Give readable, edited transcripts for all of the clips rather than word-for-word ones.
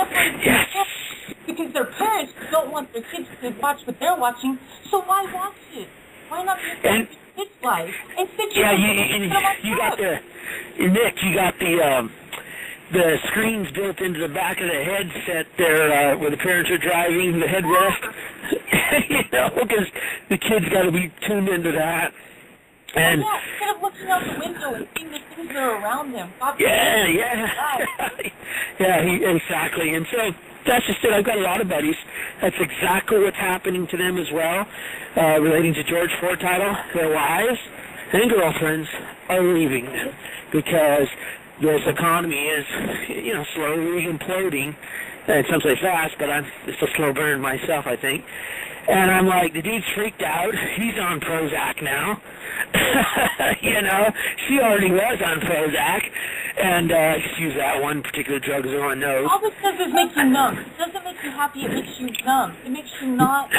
separated from themselves because their parents don't want their kids to watch what they're watching, so why watch it? Why not just watch your kids' life? And you got Nick, you got the screens built into the back of the headset there where the parents are driving, the headrest, because the kids got to be tuned into that. And instead of looking out the window and seeing the things that are around them. Exactly. And so that's just it. I've got a lot of buddies. That's exactly what's happening to them as well, relating to George Ford title. Their wives and girlfriends are leaving because this economy is, slowly imploding. It sounds really fast, but it's a slow burn myself, I think. And I'm like, the dude's freaked out. He's on Prozac now. She already was on Prozac. And excuse that one particular drug as everyone knows. All this does is make you numb. It doesn't make you happy. It makes you numb. It makes you not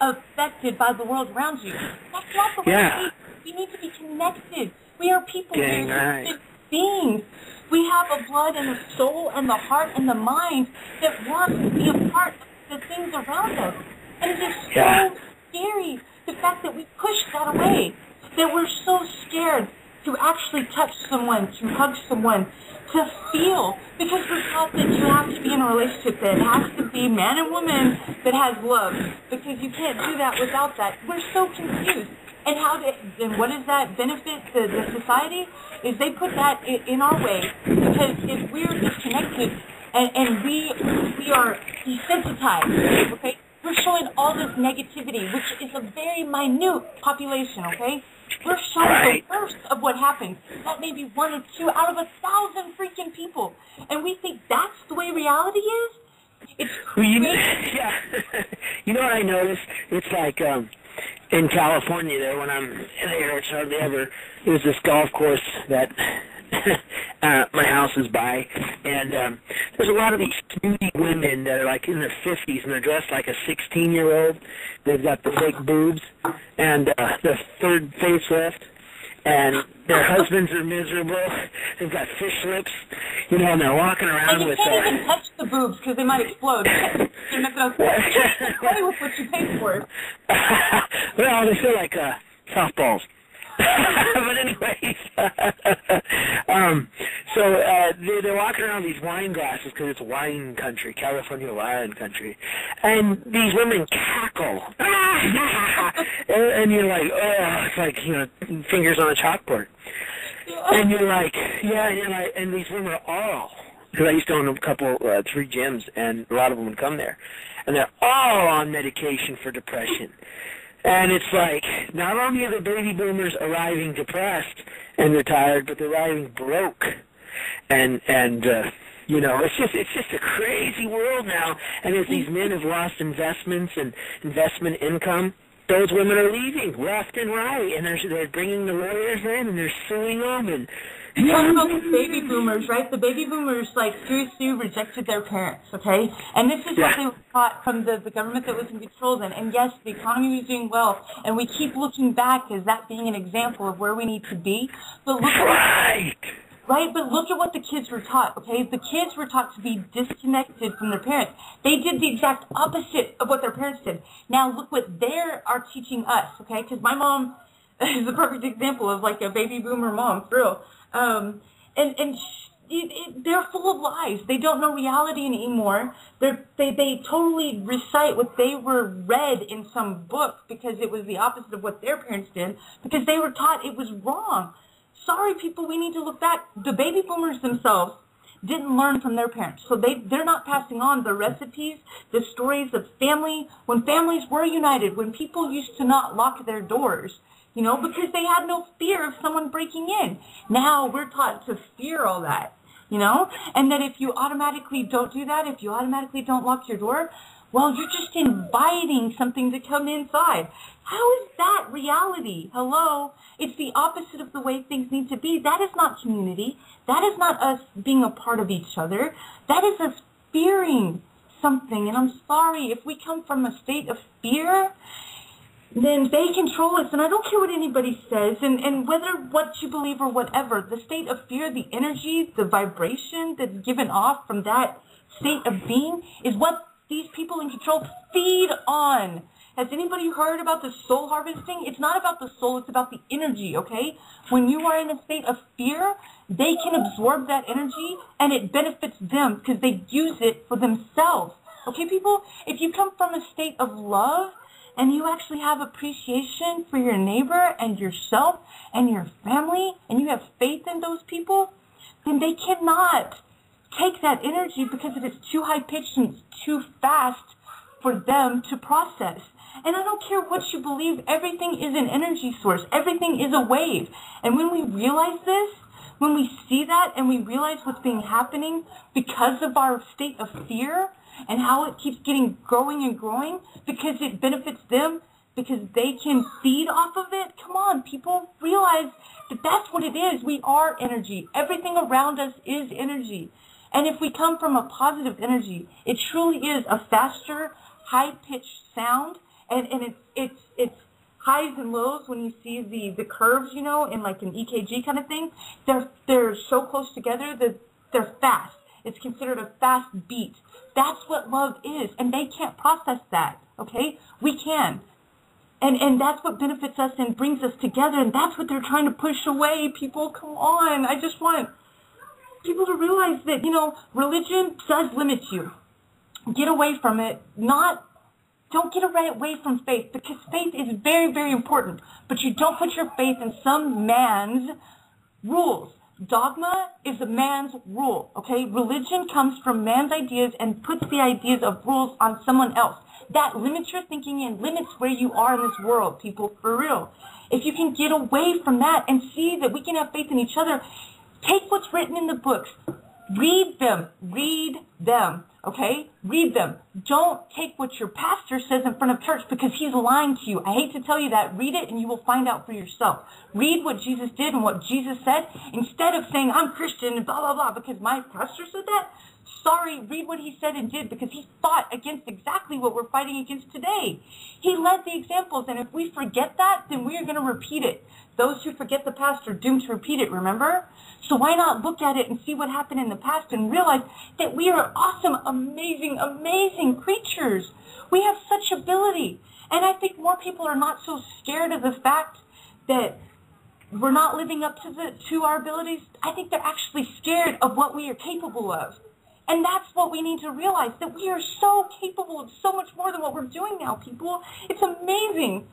affected by the world around you. That's not the way we need to be connected. We are people. Dang right. Beings. We have a blood and a soul and the heart and the mind that wants to be a part of the things around us. And it is so scary, the fact that we push that away, that we're so scared to actually touch someone, to hug someone, to feel, because we're taught that you have to be in a relationship that has to be man and woman that has love, because you can't do that without that. We're so confused. And what does that benefit the society? Is they put that in our way, because if we're disconnected and we are desensitized, okay? We're showing all this negativity, which is a very minute population, okay? We're showing the worst of what happens. That may be 1 or 2 out of 1,000 freaking people. And we think that's the way reality is? It's crazy. You know what I noticed? It's like in California there, when I'm there, it's hardly ever, there's this golf course that my house is by, and there's a lot of these snooty women that are like in their 50s, and they're dressed like a 16-year-old. They've got the fake boobs and the third facelift, and their husbands are miserable. They've got fish lips, and they're walking around with... And you can't even touch the boobs because they might explode. You're not going to play with what you paid for. Well, they feel like softballs. But anyways, they're walking around with these wine glasses because it's wine country, California wine country, and these women cackle, and you're like, oh, it's like fingers on a chalkboard, and you're like, and these women are all, because I used to own a couple, 3 gyms, and a lot of them would come there, and they're all on medication for depression. And it's like, not only are the baby boomers arriving depressed and retired, but they're arriving broke. And it's just a crazy world now. And as these men have lost investments and investment income, those women are leaving left and right, and they're bringing the lawyers in, and they're suing them, and... You talk about the baby boomers, right? The baby boomers, seriously rejected their parents, okay? And this is what they were taught from the government that was in control then. And yes, the economy was doing well, and we keep looking back as that being an example of where we need to be. But look But look at what the kids were taught, okay? The kids were taught to be disconnected from their parents. They did the exact opposite of what their parents did. Now look what they are teaching us, okay? Because my mom is the perfect example of a baby boomer mom, for real. They're full of lies. They don't know reality anymore. They totally recite what they were read in some book because it was the opposite of what their parents did, because they were taught it was wrong. Sorry, people, we need to look back. The baby boomers themselves didn't learn from their parents. So they're not passing on the recipes, the stories of family, when families were united, when people used to not lock their doors, because they had no fear of someone breaking in. Now we're taught to fear all that, and that if you automatically don't do that, if you automatically don't lock your door, well, you're just inviting something to come inside. How is that reality? Hello? It's the opposite of the way things need to be. That is not community. That is not us being a part of each other. That is us fearing something. And I'm sorry, if we come from a state of fear, then they control us. And I don't care what anybody says, and whether what you believe or whatever, the state of fear, the energy, the vibration that's given off from that state of being is what these people in control feed on. Has anybody heard about the soul harvesting? It's not about the soul, it's about the energy, okay? When you are in a state of fear, they can absorb that energy and it benefits them because they use it for themselves. Okay, people? If you come from a state of love and you actually have appreciation for your neighbor and yourself and your family and you have faith in those people, then they cannot take that energy because it is too high-pitched and too fast for them to process. And I don't care what you believe, everything is an energy source. Everything is a wave. And when we realize this, when we see that and we realize what's being happening because of our state of fear and how it keeps getting growing and growing because it benefits them, because they can feed off of it. Come on, people, realize that that's what it is. We are energy. Everything around us is energy. And if we come from a positive energy, it truly is a faster, high-pitched sound, and it's highs and lows when you see the curves, you know, in like an EKG kind of thing. They're so close together that they're fast. It's considered a fast beat. That's what love is, and they can't process that, okay? We can. And that's what benefits us and brings us together, and that's what they're trying to push away, people. Come on. I just want people to realize that, you know, religion does limit you. Get away from it. Don't get away from faith, because faith is very, very important. But you don't put your faith in some man's rules. Dogma is a man's rule, okay? Religion comes from man's ideas and puts the ideas of rules on someone else. That limits your thinking and limits where you are in this world, people, for real. If you can get away from that and see that we can have faith in each other, take what's written in the books. Read them, okay? Read them. Don't take what your pastor says in front of church because he's lying to you. I hate to tell you that. Read it and you will find out for yourself. Read what Jesus did and what Jesus said instead of saying, I'm Christian and blah, blah, blah, because my pastor said that. Sorry, read what he said and did, because he fought against exactly what we're fighting against today. He led the examples, and if we forget that, then we are going to repeat it. Those who forget the past are doomed to repeat it, remember? So why not look at it and see what happened in the past and realize that we are awesome, amazing, amazing creatures. We have such ability. And I think more people are not so scared of the fact that we're not living up to our abilities. I think they're actually scared of what we are capable of. And that's what we need to realize, that we are so capable of so much more than what we're doing now, people. It's amazing.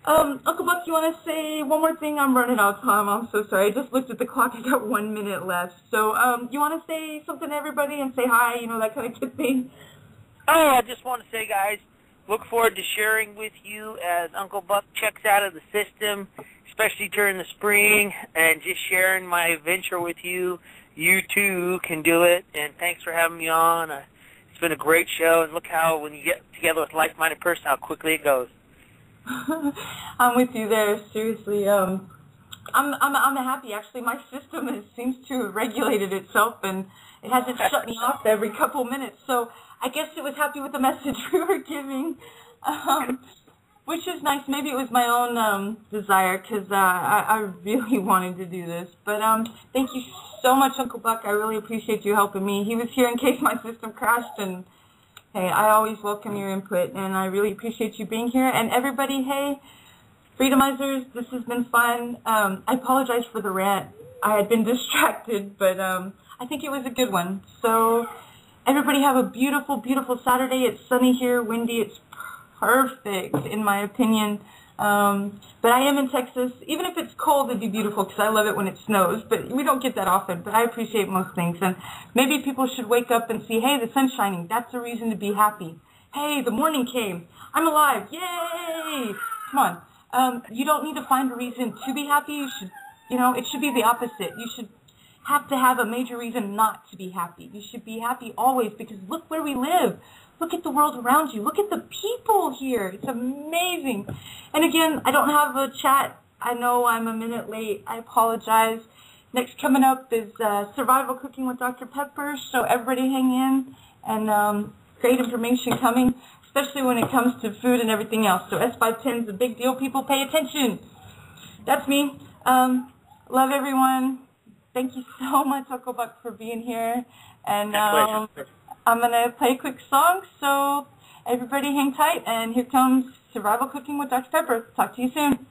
Uncle Buck, you want to say one more thing? I'm running out of time. I'm so sorry. I just looked at the clock. I got 1 minute left. So you want to say something to everybody and say hi, you know, that kind of good thing? Oh, I just want to say, guys, look forward to sharing with you as Uncle Buck checks out of the system, especially during the spring, and just sharing my adventure with you. You, too, can do it, and thanks for having me on. It's been a great show, and look how when you get together with a like-minded person, how quickly it goes. I'm with you there, seriously. I'm happy, actually. My system seems to have regulated itself, and it hasn't shut me off every couple minutes, so I guess it was happy with the message we were giving. Which is nice. Maybe it was my own desire, because I really wanted to do this. But thank you so much, Uncle Buck. I really appreciate you helping me. He was here in case my system crashed, and hey, I always welcome your input, and I really appreciate you being here. And everybody, hey, Freedomizers, this has been fun. I apologize for the rant. I had been distracted, but I think it was a good one. So everybody have a beautiful, beautiful Saturday. It's sunny here, windy. It's perfect, in my opinion. But I am in Texas. Even if it's cold, it'd be beautiful, because I love it when it snows. But we don't get that often. But I appreciate most things. And maybe people should wake up and see, hey, the sun's shining. That's a reason to be happy. Hey, the morning came. I'm alive. Yay! Come on. You don't need to find a reason to be happy. You should, it should be the opposite. You should have to have a major reason not to be happy. You should be happy always, because look where we live. Look at the world around you. Look at the people here. It's amazing. And again, I don't have a chat. I know I'm a minute late. I apologize. Next coming up is Survival Cooking with Dr. Pepper. So everybody hang in, and great information coming, especially when it comes to food and everything else. So S510 is a big deal. People, pay attention. That's me. Love everyone. Thank you so much, Uncle Buck, for being here. And I'm going to play a quick song, so everybody hang tight, and here comes Survival Cooking with Dr. Pepper. Talk to you soon.